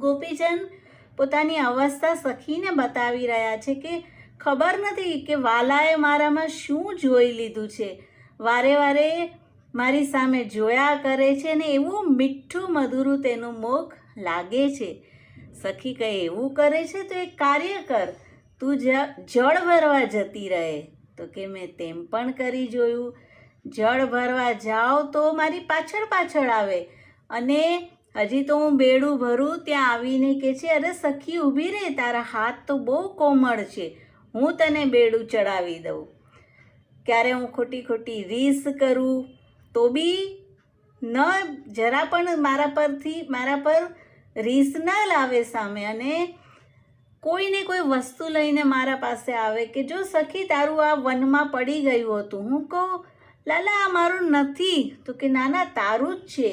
ગોપીજન પોતાની અવસ્થા સખીને બતાવી રહ્યા છે કે ખબર નથી કે વાલાએ મારામાં શું જોઈ લીધું છે, વારે વારે મારી સામે જોયા કરે છે ને એવું મીઠું મધુરું તેનું મુખ લાગે છે. સખી કહે, એવું કરે છે તો એક કાર્ય કર, તું જળ ભરવા જતી રહે. તો કે મેં તેમ પણ કરી જોયું, જળ ભરવા જાઓ તો મારી પાછળ પાછળ આવે, અને હજી તો હું બેડું ભરું ત્યાં આવીને કહે છે, અરે સખી ઊભી રહે, તારા હાથ તો બહુ કોમળ છે, હું તને બેડું ચડાવી દઉં. ક્યારે હું ખોટી ખોટી રીસ કરું તો બી ન જરા પણ મારા પર રીસ ના લાવે સામે, અને કોઈને કોઈ વસ્તુ લઈને મારા પાસે આવે કે જો સખી તારું આ વનમાં પડી ગયું હતું. હું કહું લાલા આ મારું નથી, તો કે ના ના તારું જ છે.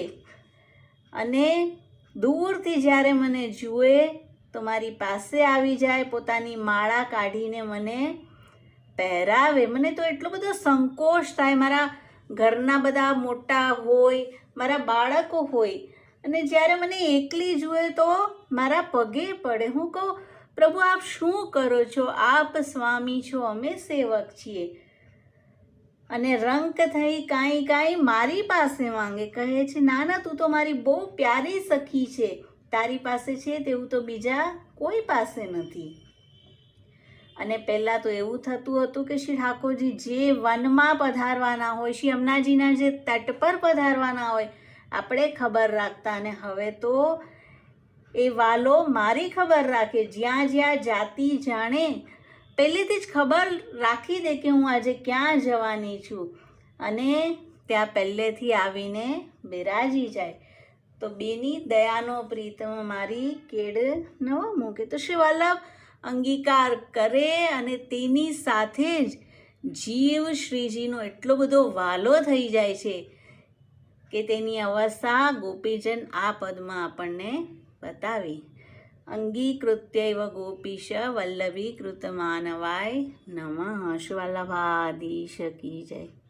અને દૂરથી જ્યારે મને જુએ તો મારી પાસે આવી જાય, પોતાની માળા કાઢીને મને પહેરાવે. મને તો એટલો બધો સંકોચ થાય, મારા ઘરના બધા મોટા હોય, મારા બાળકો હોય, અને જ્યારે મને એકલી જુએ તો મારા પગે પડે. હું કહું પ્રભુ આપ શું કરો છો, આપ સ્વામી છો, અમે સેવક છીએ. અને રંક થઈ કાંઈ મારી પાસે માંગે, કહે છે ના ના તું તો મારી બહુ પ્યારી સખી છે, તારી પાસે છે તેવું તો બીજા કોઈ પાસે નથી. અને પહેલાં તો એવું થતું હતું કે શ્રી ઠાકોરજી જે વનમાં પધારવાના હોય, શ્રી યમુનાજીના જે તટ પર પધારવાના હોય, આપણે ખબર રાખતા, અને હવે તો એ વાલો મારી ખબર રાખે, જ્યાં જ્યાં જાતિ જાણે પહેલેથી જ ખબર રાખી દે કે હું આજે ક્યાં જવાની છું, અને ત્યાં પહેલેથી આવીને બિરાજી જાય. તો બેની દયાનો પ્રીતમ મારી કેડ ન મૂકે. તો શ્રી વલ્લભ અંગીકાર કરે, અને તેની સાથે જ જીવ શ્રીજીનો એટલો બધો વાલો થઈ જાય છે કે તેની અવસ્થા ગોપીજન આ પદમાં આપણને બતાવી. અંગીકૃત્યૈવ ગોપીશ વલ્લભીકૃત માનવાય નમઃ. શ્રી વલ્લભાધીશ કી જય.